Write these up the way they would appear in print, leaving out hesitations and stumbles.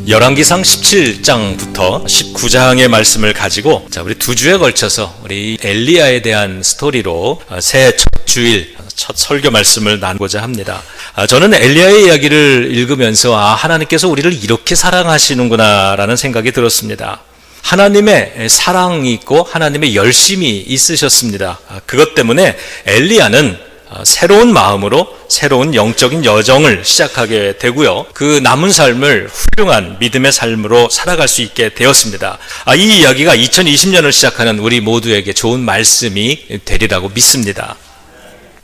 열왕기상 17장부터 19장의 말씀을 가지고 우리 두 주에 걸쳐서 우리 엘리야에 대한 스토리로 새해 첫 주일 첫 설교 말씀을 나누고자 합니다. 저는 엘리야의 이야기를 읽으면서 하나님께서 우리를 이렇게 사랑하시는구나 라는 생각이 들었습니다. 하나님의 사랑이 있고 하나님의 열심이 있으셨습니다. 그것 때문에 엘리야는 새로운 마음으로 새로운 영적인 여정을 시작하게 되고요. 그 남은 삶을 훌륭한 믿음의 삶으로 살아갈 수 있게 되었습니다. 이 이야기가 2020년을 시작하는 우리 모두에게 좋은 말씀이 되리라고 믿습니다.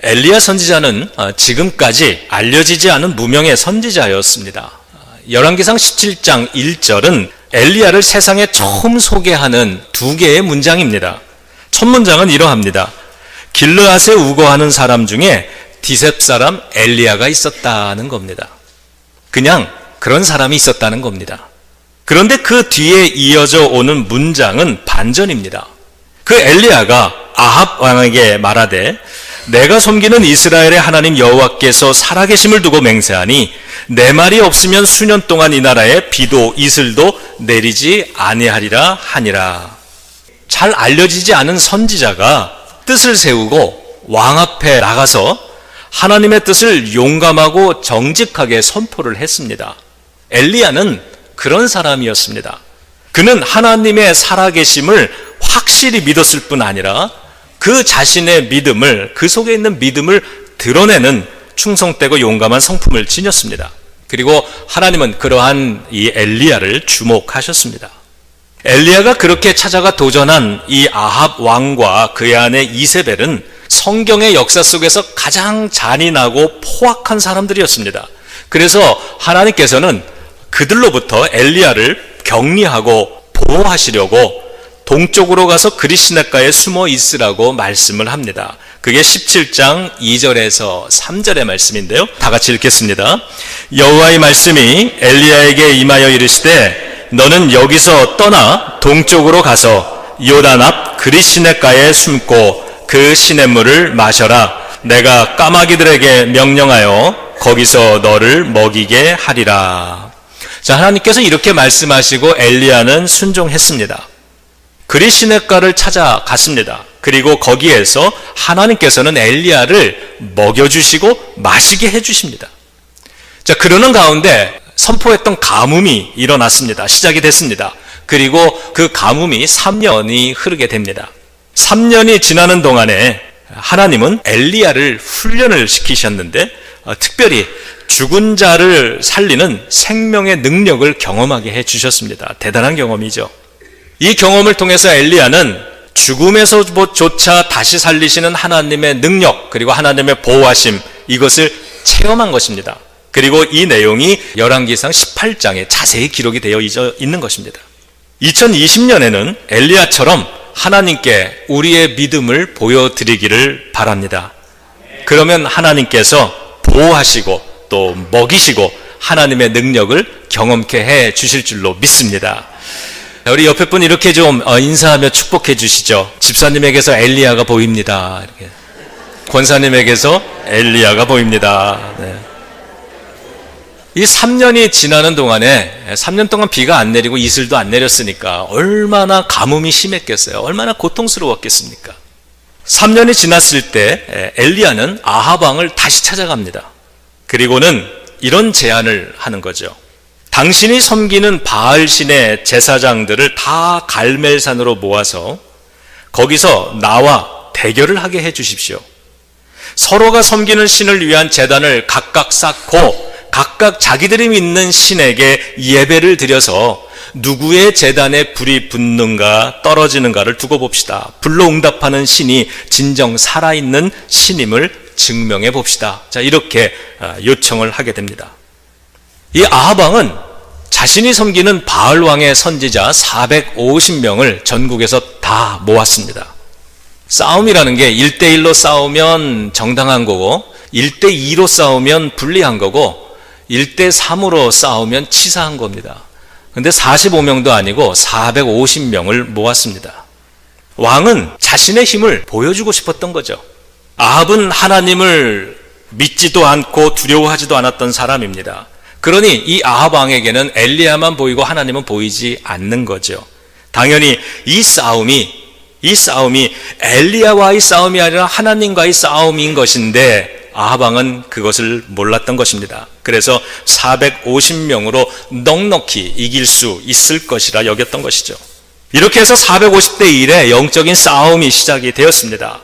엘리야 선지자는 지금까지 알려지지 않은 무명의 선지자였습니다. 열왕기상 17장 1절은 엘리야를 세상에 처음 소개하는 두 개의 문장입니다. 첫 문장은 이러합니다. 길르앗에 우거하는 사람 중에 디셉 사람 엘리야가 있었다는 겁니다. 그냥 그런 사람이 있었다는 겁니다. 그런데 그 뒤에 이어져 오는 문장은 반전입니다. 그 엘리야가 아합 왕에게 말하되 내가 섬기는 이스라엘의 하나님 여호와께서 살아계심을 두고 맹세하니 내 말이 없으면 수년 동안 이 나라에 비도 이슬도 내리지 아니하리라 하니라. 잘 알려지지 않은 선지자가 뜻을 세우고 왕 앞에 나가서 하나님의 뜻을 용감하고 정직하게 선포를 했습니다. 엘리야는 그런 사람이었습니다. 그는 하나님의 살아계심을 확실히 믿었을 뿐 아니라 그 자신의 믿음을, 그 속에 있는 믿음을 드러내는 충성되고 용감한 성품을 지녔습니다. 그리고 하나님은 그러한 이 엘리야를 주목하셨습니다. 엘리야가 그렇게 찾아가 도전한 이 아합 왕과 그의 아내 이세벨은 성경의 역사 속에서 가장 잔인하고 포악한 사람들이었습니다. 그래서 하나님께서는 그들로부터 엘리야를 격리하고 보호하시려고 동쪽으로 가서 그리시네가에 숨어 있으라고 말씀을 합니다. 그게 17장 2절에서 3절의 말씀인데요. 다 같이 읽겠습니다. 여호와의 말씀이 엘리야에게 임하여 이르시되 너는 여기서 떠나 동쪽으로 가서 요단 앞 그리시네가에 숨고 그 시냇물을 마셔라. 내가 까마귀들에게 명령하여 거기서 너를 먹이게 하리라. 자, 하나님께서 이렇게 말씀하시고 엘리야는 순종했습니다. 그리시네가를 찾아갔습니다. 그리고 거기에서 하나님께서는 엘리야를 먹여주시고 마시게 해주십니다. 자, 그러는 가운데 선포했던 가뭄이 일어났습니다. 시작이 됐습니다. 그리고 그 가뭄이 3년이 흐르게 됩니다. 3년이 지나는 동안에 하나님은 엘리야를 훈련을 시키셨는데 특별히 죽은 자를 살리는 생명의 능력을 경험하게 해주셨습니다. 대단한 경험이죠. 이 경험을 통해서 엘리야는 죽음에서조차 다시 살리시는 하나님의 능력 그리고 하나님의 보호하심 이것을 체험한 것입니다. 그리고 이 내용이 열왕기상 18장에 자세히 기록이 되어 있는 것입니다. 2020년에는 엘리야처럼 하나님께 우리의 믿음을 보여드리기를 바랍니다. 그러면 하나님께서 보호하시고 또 먹이시고 하나님의 능력을 경험케 해 주실 줄로 믿습니다. 우리 옆에 분 이렇게 좀 인사하며 축복해 주시죠. 집사님에게서 엘리야가 보입니다. 이렇게. 권사님에게서 엘리야가 보입니다. 네. 이 3년이 지나는 동안에 3년 동안 비가 안 내리고 이슬도 안 내렸으니까 얼마나 가뭄이 심했겠어요. 얼마나 고통스러웠겠습니까? 3년이 지났을 때 엘리야는 아합 왕을 다시 찾아갑니다. 그리고는 이런 제안을 하는 거죠. 당신이 섬기는 바알신의 제사장들을 다 갈멜산으로 모아서 거기서 나와 대결을 하게 해 주십시오. 서로가 섬기는 신을 위한 제단을 각각 쌓고 각각 자기들이 믿는 신에게 예배를 드려서 누구의 제단에 불이 붙는가 떨어지는가를 두고 봅시다. 불로 응답하는 신이 진정 살아있는 신임을 증명해 봅시다. 자, 이렇게 요청을 하게 됩니다. 이 아합 왕은 자신이 섬기는 바알 왕의 선지자 450명을 전국에서 다 모았습니다. 싸움이라는 게 1대1로 싸우면 정당한 거고 1대2로 싸우면 불리한 거고 1대3으로 싸우면 치사한 겁니다. 근데 45명도 아니고 450명을 모았습니다. 왕은 자신의 힘을 보여주고 싶었던 거죠. 아합은 하나님을 믿지도 않고 두려워하지도 않았던 사람입니다. 그러니 이 아합 왕에게는 엘리야만 보이고 하나님은 보이지 않는 거죠. 당연히 이 싸움이 엘리야와의 싸움이 아니라 하나님과의 싸움인 것인데 아합 왕은 그것을 몰랐던 것입니다. 그래서 450명으로 넉넉히 이길 수 있을 것이라 여겼던 것이죠. 이렇게 해서 450대 1의 영적인 싸움이 시작이 되었습니다.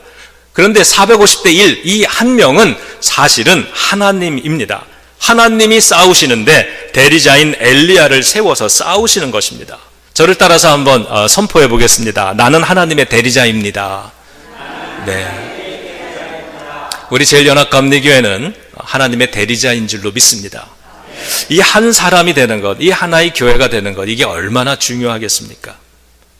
그런데 450대 1, 이 한 명은 사실은 하나님입니다. 하나님이 싸우시는데 대리자인 엘리야를 세워서 싸우시는 것입니다. 저를 따라서 한번 선포해 보겠습니다. 나는 하나님의 대리자입니다. 네. 우리 제일연합감리교회는 하나님의 대리자인 줄로 믿습니다. 이 한 사람이 되는 것, 이 하나의 교회가 되는 것, 이게 얼마나 중요하겠습니까?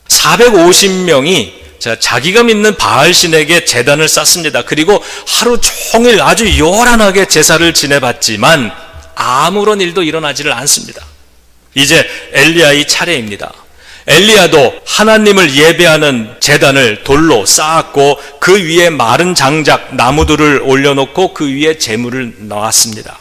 450명이 자기가 믿는 바알신에게 제단을 쌓습니다. 그리고 하루 종일 아주 요란하게 제사를 지내봤지만 아무런 일도 일어나지를 않습니다. 이제 엘리야의 차례입니다. 엘리야도 하나님을 예배하는 제단을 돌로 쌓았고 그 위에 마른 장작, 나무들을 올려놓고 그 위에 제물을 놓았습니다.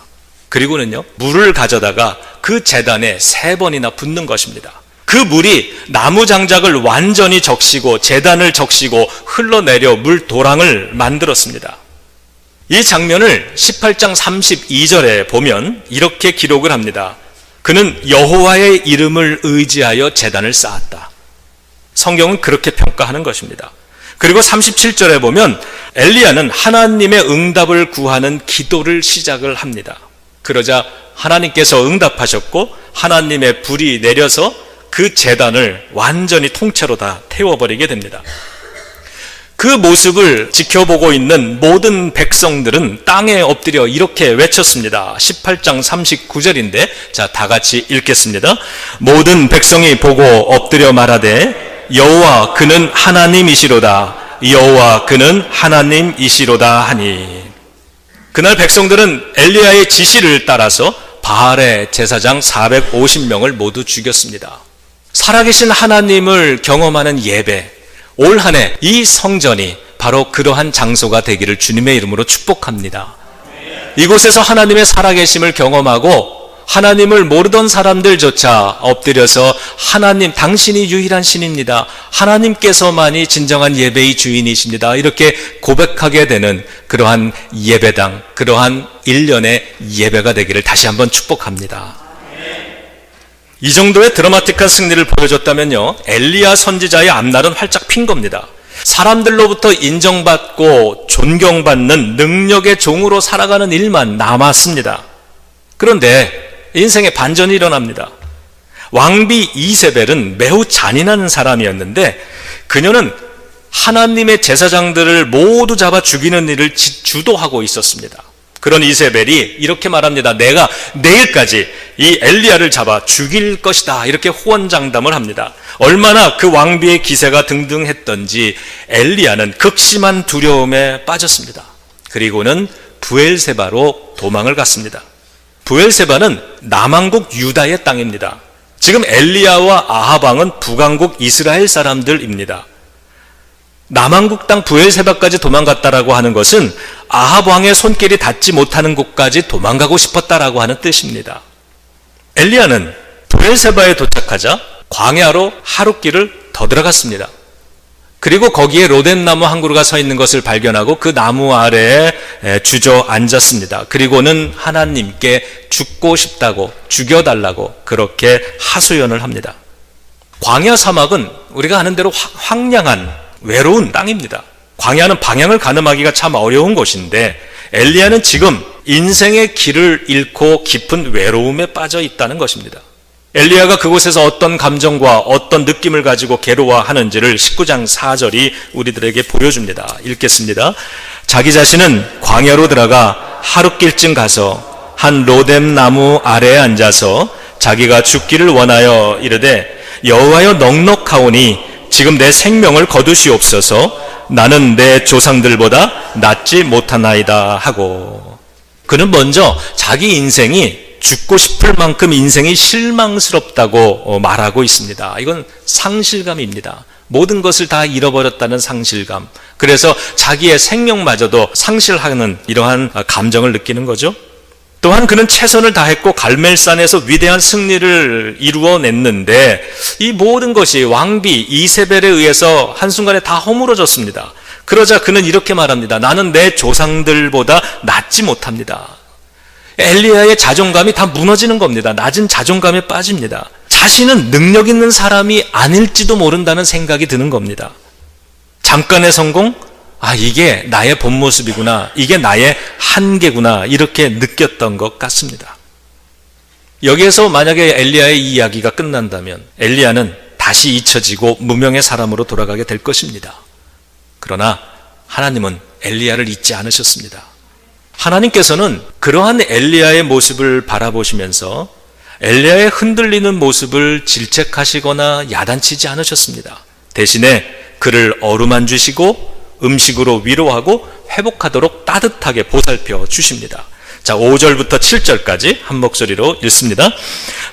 그리고는요, 물을 가져다가 그 제단에 3번이나 붓는 것입니다. 그 물이 나무 장작을 완전히 적시고 제단을 적시고 흘러내려 물 도랑을 만들었습니다. 이 장면을 18장 32절에 보면 이렇게 기록을 합니다. 그는 여호와의 이름을 의지하여 제단을 쌓았다. 성경은 그렇게 평가하는 것입니다. 그리고 37절에 보면 엘리야는 하나님의 응답을 구하는 기도를 시작을 합니다. 그러자 하나님께서 응답하셨고 하나님의 불이 내려서 그 제단을 완전히 통째로 다 태워버리게 됩니다. 그 모습을 지켜보고 있는 모든 백성들은 땅에 엎드려 이렇게 외쳤습니다. 18장 39절인데 다 같이 읽겠습니다. 모든 백성이 보고 엎드려 말하되 여호와 그는 하나님이시로다. 여호와 그는 하나님이시로다 하니. 그날 백성들은 엘리야의 지시를 따라서 바알의 제사장 450명을 모두 죽였습니다. 살아계신 하나님을 경험하는 예배, 올 한 해 이 성전이 바로 그러한 장소가 되기를 주님의 이름으로 축복합니다. 이곳에서 하나님의 살아계심을 경험하고 하나님을 모르던 사람들조차 엎드려서 하나님, 당신이 유일한 신입니다. 하나님께서만이 진정한 예배의 주인이십니다. 이렇게 고백하게 되는 그러한 예배당, 그러한 일련의 예배가 되기를 다시 한번 축복합니다. 이 정도의 드라마틱한 승리를 보여줬다면요, 엘리야 선지자의 앞날은 활짝 핀 겁니다. 사람들로부터 인정받고 존경받는 능력의 종으로 살아가는 일만 남았습니다. 그런데 인생에 반전이 일어납니다. 왕비 이세벨은 매우 잔인한 사람이었는데 그녀는 하나님의 제사장들을 모두 잡아 죽이는 일을 주도하고 있었습니다. 그런 이세벨이 이렇게 말합니다. 내가 내일까지 이 엘리야를 잡아 죽일 것이다. 이렇게 호언장담을 합니다. 얼마나 그 왕비의 기세가 등등했던지 엘리야는 극심한 두려움에 빠졌습니다. 그리고는 브엘세바로 도망을 갔습니다. 브엘세바는 남왕국 유다의 땅입니다. 지금 엘리야와 아합 왕은 북왕국 이스라엘 사람들입니다. 남왕국 땅 브엘세바까지 도망갔다라고 하는 것은 아합 왕의 손길이 닿지 못하는 곳까지 도망가고 싶었다라고 하는 뜻입니다. 엘리야는 브엘세바에 도착하자 광야로 하룻길을 더 들어갔습니다. 그리고 거기에 로뎀나무 한 그루가 서 있는 것을 발견하고 그 나무 아래에 주저앉았습니다. 그리고는 하나님께 죽고 싶다고, 죽여달라고 그렇게 하소연을 합니다. 광야 사막은 우리가 아는 대로 황량한 외로운 땅입니다. 광야는 방향을 가늠하기가 참 어려운 곳인데 엘리야는 지금 인생의 길을 잃고 깊은 외로움에 빠져 있다는 것입니다. 엘리야가 그곳에서 어떤 감정과 어떤 느낌을 가지고 괴로워하는지를 19장 4절이 우리들에게 보여줍니다. 읽겠습니다. 자기 자신은 광야로 들어가 하룻길쯤 가서 한 로뎀나무 아래에 앉아서 자기가 죽기를 원하여 이르되 여호와여 넉넉하오니 지금 내 생명을 거두시옵소서. 나는 내 조상들보다 낫지 못하나이다 하고, 그는 먼저 자기 인생이 죽고 싶을 만큼 인생이 실망스럽다고 말하고 있습니다. 이건 상실감입니다. 모든 것을 다 잃어버렸다는 상실감. 그래서 자기의 생명마저도 상실하는 이러한 감정을 느끼는 거죠. 또한 그는 최선을 다했고 갈멜산에서 위대한 승리를 이루어냈는데 이 모든 것이 왕비 이세벨에 의해서 한순간에 다 허물어졌습니다. 그러자 그는 이렇게 말합니다. 나는 내 조상들보다 낫지 못합니다. 엘리야의 자존감이 다 무너지는 겁니다. 낮은 자존감에 빠집니다. 자신은 능력 있는 사람이 아닐지도 모른다는 생각이 드는 겁니다. 잠깐의 성공? 이게 나의 본 모습이구나. 이게 나의 한계구나. 이렇게 느꼈던 것 같습니다. 여기에서 만약에 엘리야의 이야기가 끝난다면 엘리야는 다시 잊혀지고 무명의 사람으로 돌아가게 될 것입니다. 그러나 하나님은 엘리야를 잊지 않으셨습니다. 하나님께서는 그러한 엘리야의 모습을 바라보시면서 엘리야의 흔들리는 모습을 질책하시거나 야단치지 않으셨습니다. 대신에 그를 어루만지시고 음식으로 위로하고 회복하도록 따뜻하게 보살펴 주십니다. 자, 5절부터 7절까지 한 목소리로 읽습니다.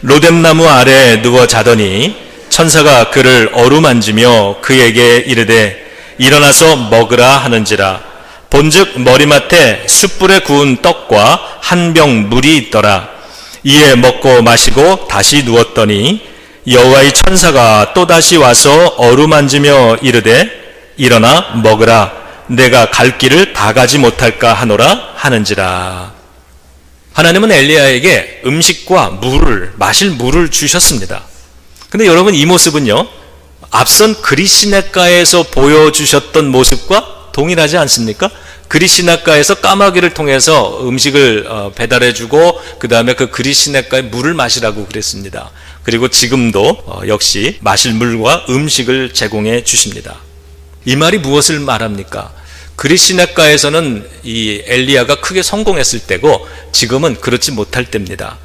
로뎀나무 아래 누워 자더니 천사가 그를 어루만지며 그에게 이르되 일어나서 먹으라 하는지라. 본즉 머리맡에 숯불에 구운 떡과 한 병 물이 있더라. 이에 먹고 마시고 다시 누웠더니 여호와의 천사가 또다시 와서 어루만지며 이르되 일어나 먹으라. 내가 갈 길을 다 가지 못할까 하노라 하는지라. 하나님은 엘리야에게 음식과 물을, 마실 물을 주셨습니다. 근데 여러분, 이 모습은요, 앞선 그리시네가에서 보여주셨던 모습과 동일하지 않습니까? 그리시네가에서 까마귀를 통해서 음식을 배달해주고 그 다음에 그 그리시네가에 물을 마시라고 그랬습니다. 그리고 지금도 역시 마실 물과 음식을 제공해 주십니다. 이 말이 무엇을 말합니까? 그리시네가에서는 이 엘리야가 크게 성공했을 때고 지금은 그렇지 못할 때입니다.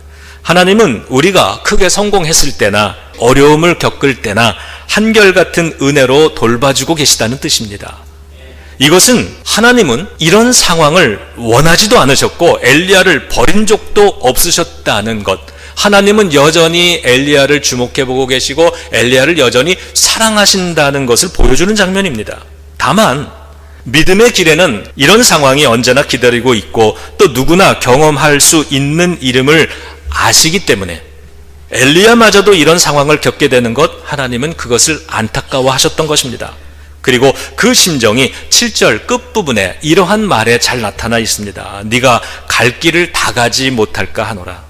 하나님은 우리가 크게 성공했을 때나 어려움을 겪을 때나 한결같은 은혜로 돌봐주고 계시다는 뜻입니다. 이것은 하나님은 이런 상황을 원하지도 않으셨고 엘리야를 버린 적도 없으셨다는 것, 하나님은 여전히 엘리야를 주목해보고 계시고 엘리야를 여전히 사랑하신다는 것을 보여주는 장면입니다. 다만 믿음의 길에는 이런 상황이 언제나 기다리고 있고 또 누구나 경험할 수 있는 이름을 아시기 때문에 엘리야마저도 이런 상황을 겪게 되는 것, 하나님은 그것을 안타까워하셨던 것입니다. 그리고 그 심정이 7절 끝부분에 이러한 말에 잘 나타나 있습니다. 네가 갈 길을 다 가지 못할까 하노라.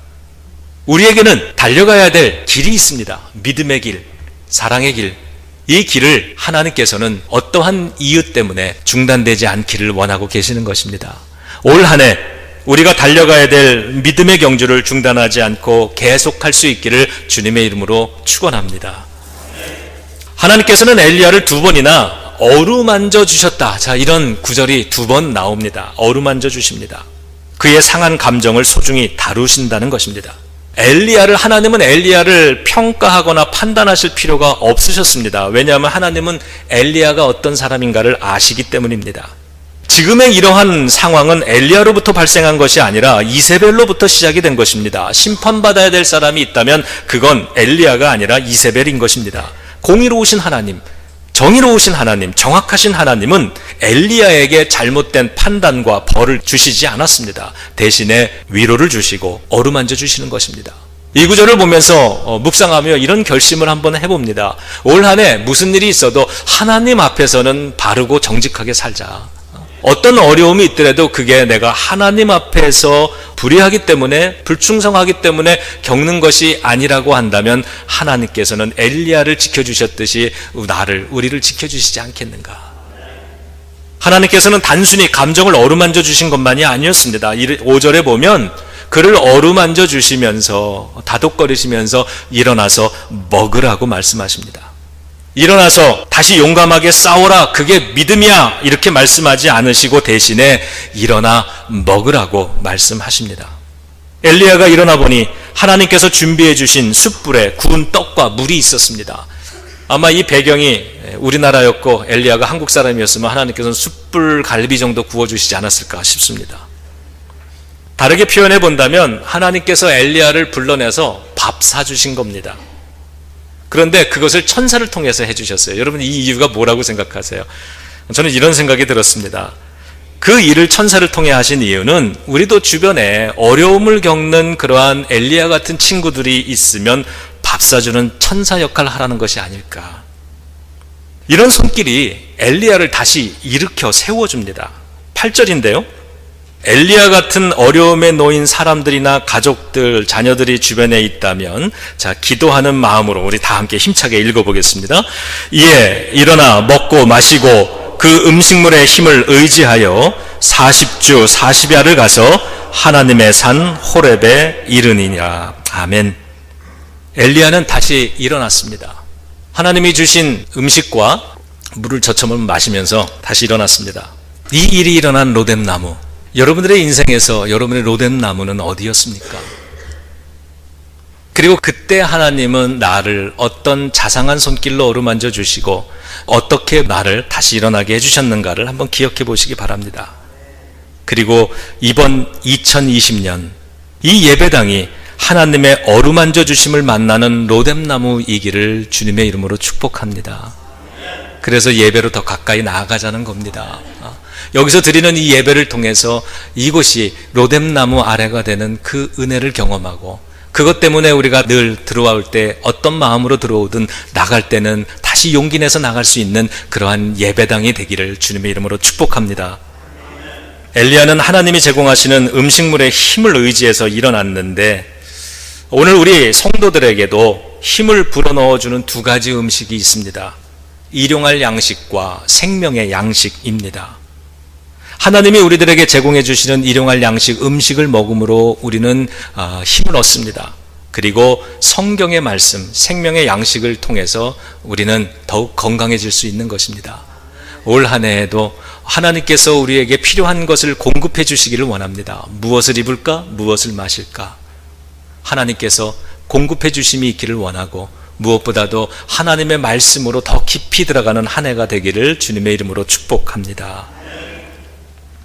우리에게는 달려가야 될 길이 있습니다. 믿음의 길, 사랑의 길. 이 길을 하나님께서는 어떠한 이유 때문에 중단되지 않기를 원하고 계시는 것입니다. 올 한 해 우리가 달려가야 될 믿음의 경주를 중단하지 않고 계속할 수 있기를 주님의 이름으로 축원합니다. 하나님께서는 엘리야를 2번이나 어루만져 주셨다. 자, 이런 구절이 2번 나옵니다. 어루만져 주십니다. 그의 상한 감정을 소중히 다루신다는 것입니다. 하나님은 엘리야를 평가하거나 판단하실 필요가 없으셨습니다. 왜냐하면 하나님은 엘리야가 어떤 사람인가를 아시기 때문입니다. 지금의 이러한 상황은 엘리야로부터 발생한 것이 아니라 이세벨로부터 시작이 된 것입니다. 심판받아야 될 사람이 있다면 그건 엘리야가 아니라 이세벨인 것입니다. 공의로우신 하나님, 정의로우신 하나님, 정확하신 하나님은 엘리야에게 잘못된 판단과 벌을 주시지 않았습니다. 대신에 위로를 주시고 어루만져 주시는 것입니다. 이 구절을 보면서 묵상하며 이런 결심을 한번 해봅니다. 올 한 해 무슨 일이 있어도 하나님 앞에서는 바르고 정직하게 살자. 어떤 어려움이 있더라도 그게 내가 하나님 앞에서 불의하기 때문에, 불충성하기 때문에 겪는 것이 아니라고 한다면 하나님께서는 엘리야를 지켜주셨듯이 우리를 지켜주시지 않겠는가. 하나님께서는 단순히 감정을 어루만져 주신 것만이 아니었습니다. 5절에 보면 그를 어루만져 주시면서 다독거리시면서 일어나서 먹으라고 말씀하십니다. 일어나서 다시 용감하게 싸워라, 그게 믿음이야, 이렇게 말씀하지 않으시고 대신에 일어나 먹으라고 말씀하십니다. 엘리야가 일어나 보니 하나님께서 준비해 주신 숯불에 구운 떡과 물이 있었습니다. 아마 이 배경이 우리나라였고 엘리야가 한국 사람이었으면 하나님께서는 숯불 갈비 정도 구워주시지 않았을까 싶습니다. 다르게 표현해 본다면 하나님께서 엘리야를 불러내서 밥 사주신 겁니다. 그런데 그것을 천사를 통해서 해주셨어요. 여러분, 이 이유가 뭐라고 생각하세요? 저는 이런 생각이 들었습니다. 그 일을 천사를 통해 하신 이유는 우리도 주변에 어려움을 겪는 그러한 엘리야 같은 친구들이 있으면 밥 사주는 천사 역할을 하라는 것이 아닐까. 이런 손길이 엘리야를 다시 일으켜 세워줍니다. 8절인데요. 엘리야 같은 어려움에 놓인 사람들이나 가족들, 자녀들이 주변에 있다면, 자, 기도하는 마음으로 우리 다 함께 힘차게 읽어보겠습니다. 이에 일어나 먹고 마시고 그 음식물의 힘을 의지하여 40주 40야를 가서 하나님의 산 호렙에 이르니라. 아멘. 엘리야는 다시 일어났습니다. 하나님이 주신 음식과 물을 저처럼 마시면서 다시 일어났습니다. 이 일이 일어난 로뎀나무, 여러분들의 인생에서 여러분의 로뎀나무는 어디였습니까? 그리고 그때 하나님은 나를 어떤 자상한 손길로 어루만져 주시고 어떻게 나를 다시 일어나게 해주셨는가를 한번 기억해 보시기 바랍니다. 그리고 이번 2020년 이 예배당이 하나님의 어루만져 주심을 만나는 로뎀나무이기를 주님의 이름으로 축복합니다. 그래서 예배로 더 가까이 나아가자는 겁니다. 여기서 드리는 이 예배를 통해서 이곳이 로뎀나무 아래가 되는 그 은혜를 경험하고, 그것 때문에 우리가 늘 들어올 때 어떤 마음으로 들어오든 나갈 때는 다시 용기 내서 나갈 수 있는 그러한 예배당이 되기를 주님의 이름으로 축복합니다. 엘리야는 하나님이 제공하시는 음식물의 힘을 의지해서 일어났는데, 오늘 우리 성도들에게도 힘을 불어넣어주는 두 가지 음식이 있습니다. 일용할 양식과 생명의 양식입니다. 하나님이 우리들에게 제공해 주시는 일용할 양식, 음식을 먹음으로 우리는 힘을 얻습니다. 그리고 성경의 말씀, 생명의 양식을 통해서 우리는 더욱 건강해질 수 있는 것입니다. 올 한 해에도 하나님께서 우리에게 필요한 것을 공급해 주시기를 원합니다. 무엇을 입을까? 무엇을 마실까? 하나님께서 공급해 주심이 있기를 원하고, 무엇보다도 하나님의 말씀으로 더 깊이 들어가는 한 해가 되기를 주님의 이름으로 축복합니다.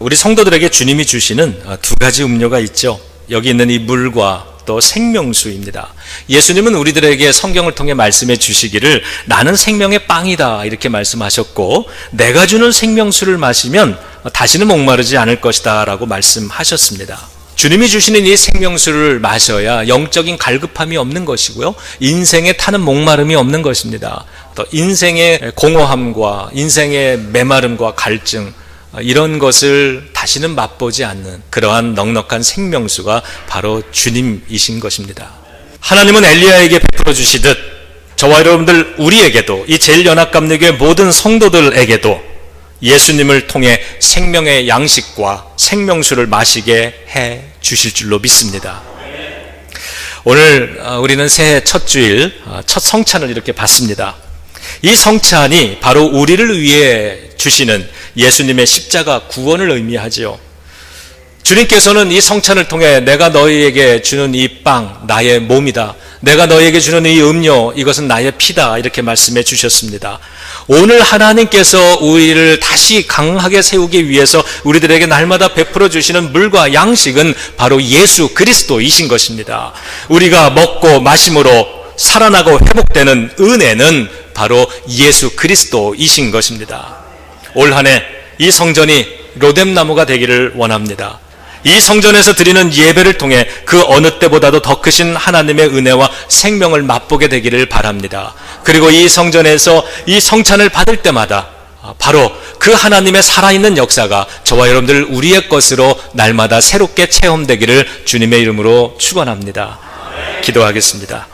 우리 성도들에게 주님이 주시는 두 가지 음료가 있죠. 여기 있는 이 물과 또 생명수입니다. 예수님은 우리들에게 성경을 통해 말씀해 주시기를 나는 생명의 빵이다 이렇게 말씀하셨고, 내가 주는 생명수를 마시면 다시는 목마르지 않을 것이다 라고 말씀하셨습니다. 주님이 주시는 이 생명수를 마셔야 영적인 갈급함이 없는 것이고요, 인생에 타는 목마름이 없는 것입니다. 또 인생의 공허함과 인생의 메마름과 갈증, 이런 것을 다시는 맛보지 않는 그러한 넉넉한 생명수가 바로 주님이신 것입니다. 하나님은 엘리야에게 베풀어 주시듯 저와 여러분들 우리에게도, 이 제일연합감리교회 모든 성도들에게도 예수님을 통해 생명의 양식과 생명수를 마시게 해 주실 줄로 믿습니다. 오늘 우리는 새해 첫 주일, 첫 성찬을 이렇게 받습니다. 이 성찬이 바로 우리를 위해 주시는 예수님의 십자가 구원을 의미하지요. 주님께서는 이 성찬을 통해 내가 너희에게 주는 이 빵, 나의 몸이다. 내가 너희에게 주는 이 음료, 이것은 나의 피다. 이렇게 말씀해 주셨습니다. 오늘 하나님께서 우리를 다시 강하게 세우기 위해서 우리들에게 날마다 베풀어 주시는 물과 양식은 바로 예수 그리스도이신 것입니다. 우리가 먹고 마심으로 살아나고 회복되는 은혜는 바로 예수 그리스도이신 것입니다. 올 한 해 이 성전이 로뎀나무가 되기를 원합니다. 이 성전에서 드리는 예배를 통해 그 어느 때보다도 더 크신 하나님의 은혜와 생명을 맛보게 되기를 바랍니다. 그리고 이 성전에서 이 성찬을 받을 때마다 바로 그 하나님의 살아있는 역사가 저와 여러분들 우리의 것으로 날마다 새롭게 체험되기를 주님의 이름으로 축원합니다. 기도하겠습니다.